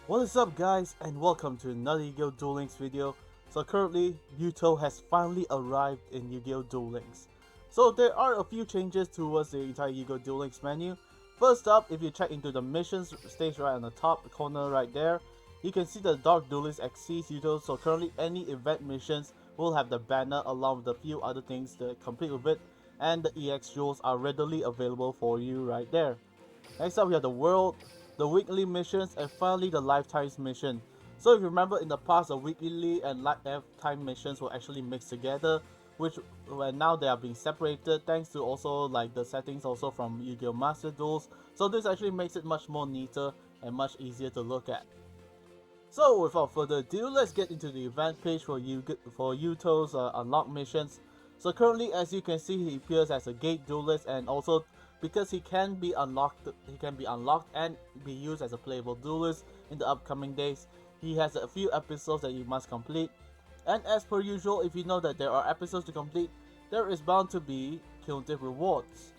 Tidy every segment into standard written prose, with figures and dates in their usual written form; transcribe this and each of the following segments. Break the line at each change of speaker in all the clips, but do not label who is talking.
What is up guys, and welcome to another YuGiOh Duel Links video. So currently, Yuto has finally arrived in YuGiOh Duel Links. So there are a few changes towards the entire YuGiOh Duel Links menu. First up, if you check into the missions stage right on the top corner right there, you can see the Dark Duelist exceeds Yuto. So currently any event missions will have the banner along with a few other things to complete with it, and the EX jewels are readily available for you right there. Next up we have the world, the weekly missions, and finally the lifetime mission. So if you remember in the past, the weekly and lifetime missions were actually mixed together, which now they are being separated thanks to also like the settings also from Yu-Gi-Oh! Master Duels. So this actually makes it much more neater and much easier to look at. So without further ado, let's get into the event page for Yuto's unlock missions. So currently, as you can see, he appears as a gate duelist, and also because he can be unlocked and be used as a playable duelist in the upcoming days. He has a few episodes that you must complete, and as per usual, if you know that there are episodes to complete, there is bound to be cumulative rewards.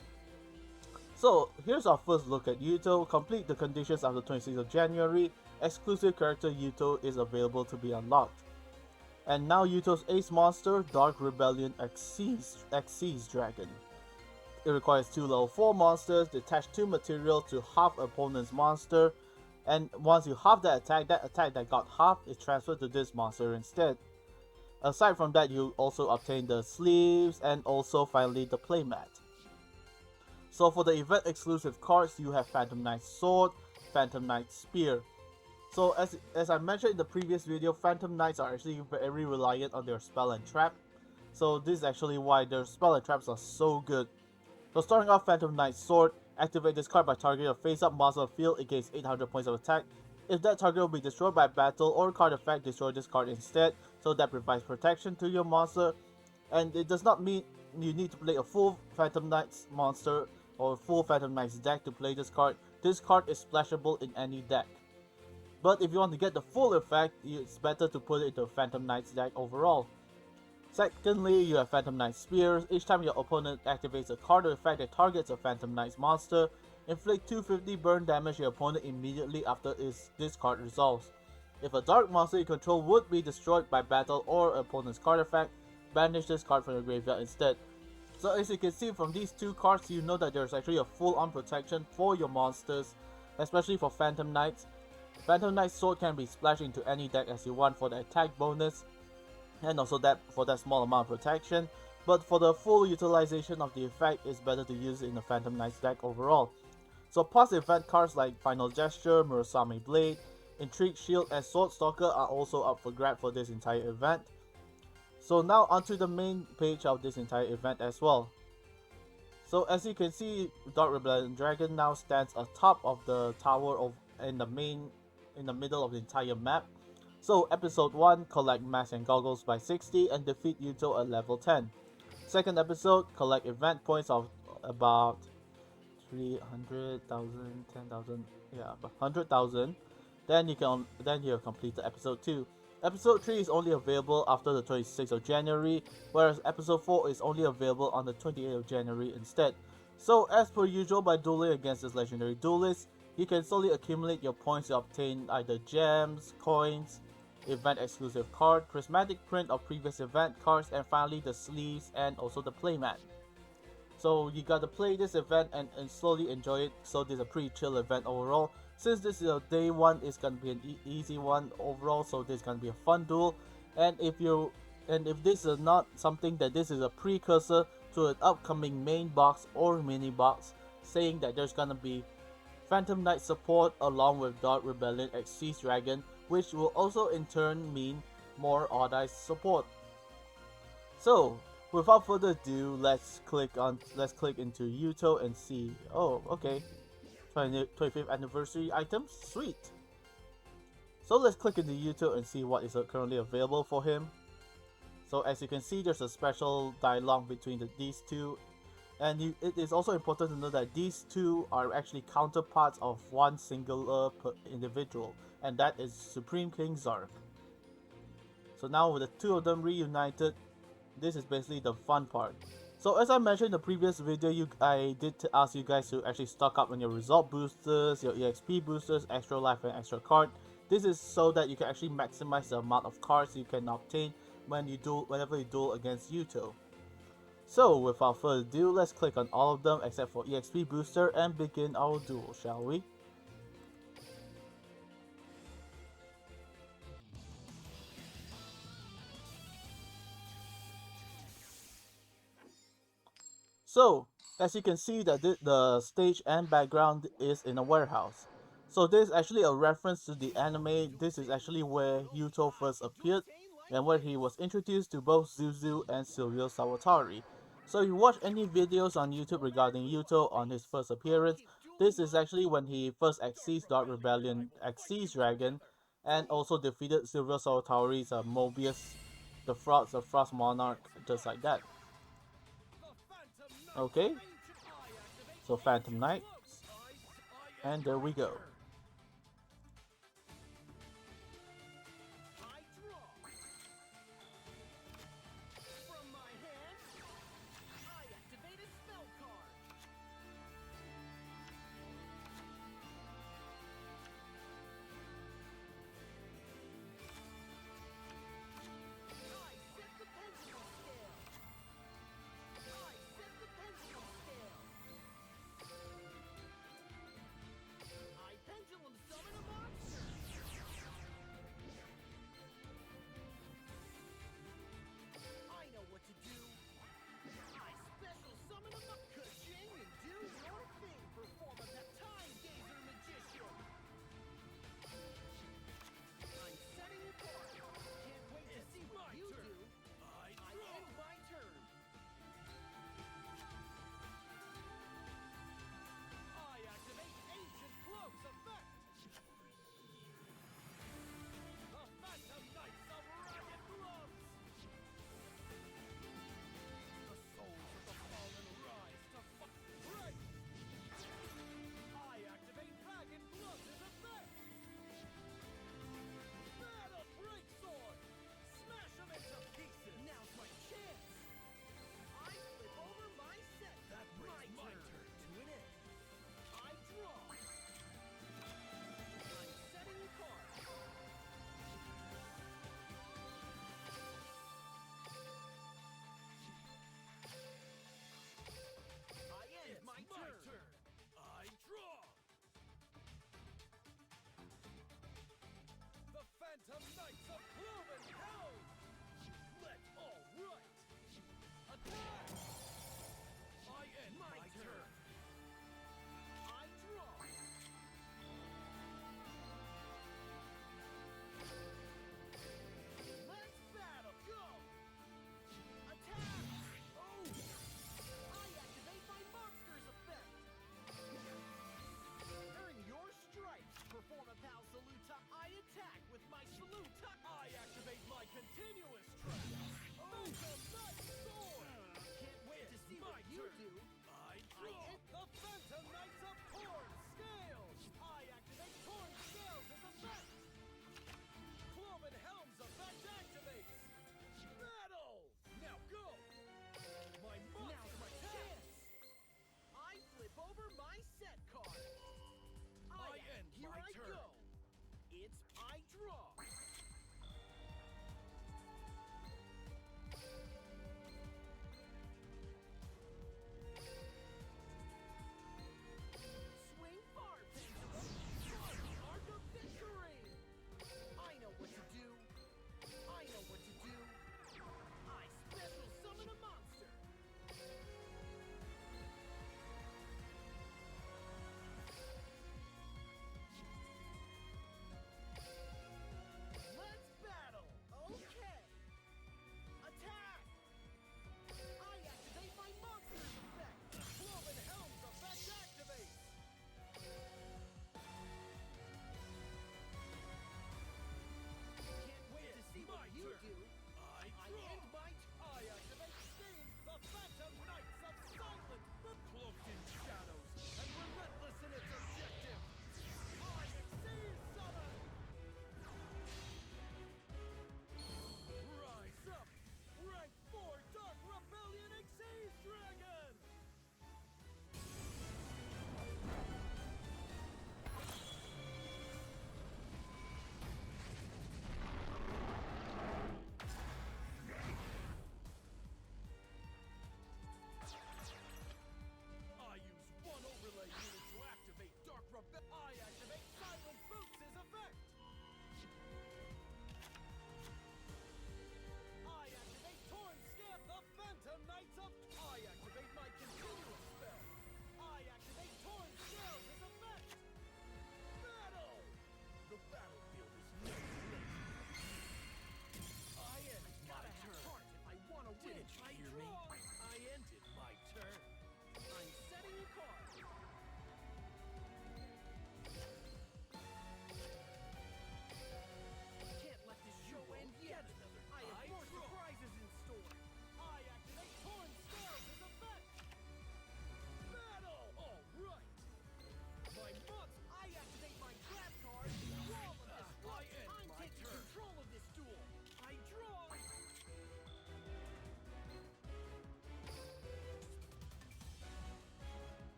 So here's our first look at Yuto. Complete the conditions after 26th of January. Exclusive character Yuto is available to be unlocked. And now Yuto's ace monster, Dark Rebellion Xyz Dragon. It requires 2 level 4 monsters, detach 2 material to half opponent's monster, and once you half that attack that got halved is transferred to this monster instead. Aside from that, you also obtain the sleeves and also finally the playmat. So for the event exclusive cards, you have Phantom Knight's Sword, Phantom Knight's Spear. So as I mentioned in the previous video, Phantom Knights are actually very reliant on their spell and trap. So this is actually why their spell and traps are so good. So starting off, Phantom Knight's Sword, activate this card by targeting a face-up monster field against 800 points of attack. If that target will be destroyed by battle or card effect, destroy this card instead, so that provides protection to your monster. And it does not mean you need to play a full Phantom Knights monster or full Phantom Knights deck to play this card. This card is splashable in any deck. But if you want to get the full effect, it's better to put it into a Phantom Knights deck overall. Secondly, you have Phantom Knight's Spears. Each time your opponent activates a card or effect that targets a Phantom Knight's monster, inflict 250 burn damage to your opponent immediately after this card resolves. If a dark monster you control would be destroyed by battle or opponent's card effect, banish this card from your graveyard instead. So as you can see from these two cards, you know that there's actually a full-on protection for your monsters, especially for Phantom Knights. Phantom Knight's Sword can be splashed into any deck as you want for the attack bonus, and also that for that small amount of protection, but for the full utilization of the effect, it's better to use it in the Phantom Knights deck overall. So past event cards like Final Gesture, Murasame Blade, Intrigue Shield, and Sword Stalker are also up for grab for this entire event. So now onto the main page of this entire event as well. So as you can see, Dark Rebellion Dragon now stands atop of the tower in the middle of the entire map. So episode 1, collect mask and goggles by 60 and defeat Yuto at level 10. Second episode, collect event points of about 300,000, 10,000, yeah, 100,000. Then you have completed episode 2. Episode 3 is only available after the 26th of January, whereas episode 4 is only available on the 28th of January instead. So as per usual, by dueling against this legendary duelist, you can slowly accumulate your points to obtain either gems, coins, event exclusive card, prismatic print of previous event cards, and finally the sleeves and also the playmat. So you gotta play this event and slowly enjoy it. So this is a pretty chill event overall. Since this is a day one, it's gonna be an easy one overall. So this is gonna be a fun duel. And if this is not something that this is a precursor to an upcoming main box or mini box, saying that there's gonna be Phantom Knight support along with Dark Rebellion Xyz Dragon, which will also in turn mean more Odd Eyes support. So without further ado, let's click into Yuto and see. Oh, okay, 25th anniversary items, sweet. So let's click into Yuto and see what is currently available for him. So as you can see, there's a special dialogue between these two. And it is also important to know that these two are actually counterparts of one singular individual, and that is Supreme King Zark. So now with the two of them reunited, this is basically the fun part. So as I mentioned in the previous video, I did ask you guys to actually stock up on your result boosters, your EXP boosters, extra life and extra card. This is so that you can actually maximize the amount of cards you can obtain whenever you duel against Yuto. So without further ado, let's click on all of them except for EXP booster and begin our duel, shall we? So, as you can see that the stage and background is in a warehouse. So this is actually a reference to the anime. This is actually where Yuto first appeared and where he was introduced to both Zuzu and Silvio Sawatari. So if you watch any videos on YouTube regarding Yuto on his first appearance, this is actually when he first Xyz Dark Rebellion Xyz Dragon and also defeated Silvio Sawatari's Mobius, the Frost Monarch, just like that. Okay, so Phantom Knight, and there we go.
Phantom Knights of Cloven Hell! Let's all right! Attack! I end my turn! I draw! Let's battle! Go! Attack! Oh! I activate my monster's effect! Earn your stripes! Perform a pal saluta! I attack with my saluta! I activate my continuous strike! Oh! Phantom Knight Sword! Can't wait to see what you do! I hit the Phantom Knights of Torn Scales! I activate Torn Scales as effect! Cloven Helm's effect activates! Battle! Now go! My monster now's my chance! I flip over my set card! I end here my turn! Go! It's I draw! Swing far, Pendulum! Try the arc of victory! I know what to do! I know what to do! I special summon a monster!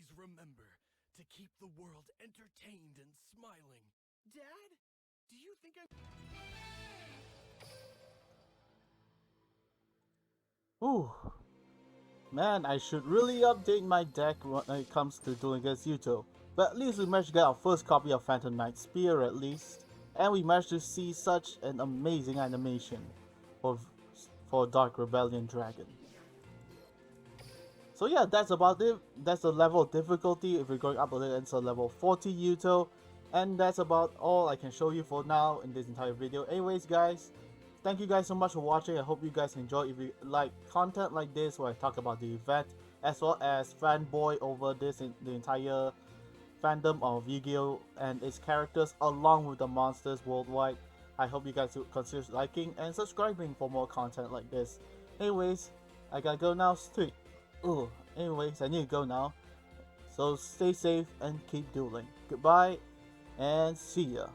always remember to keep the world entertained and smiling. Dad, do you think I...
Ooh. Man, I should really update my deck when it comes to dueling against Yuto. But at least we managed to get our first copy of Phantom Knight's Spear at least. And we managed to see such an amazing animation for Dark Rebellion Dragon. So yeah, that's about it. That's the level of difficulty. If we're going up a little, it's a level 40 Yuto. And that's about all I can show you for now in this entire video. Anyways guys, thank you guys so much for watching. I hope you guys enjoy. If you like content like this where I talk about the event as well as fanboy over this in the entire fandom of Yu-Gi-Oh and its characters along with the monsters worldwide, I hope you guys would consider liking and subscribing for more content like this. Anyways, I gotta go now. Anyways, I need to go now. So stay safe and keep dueling. Goodbye and see ya.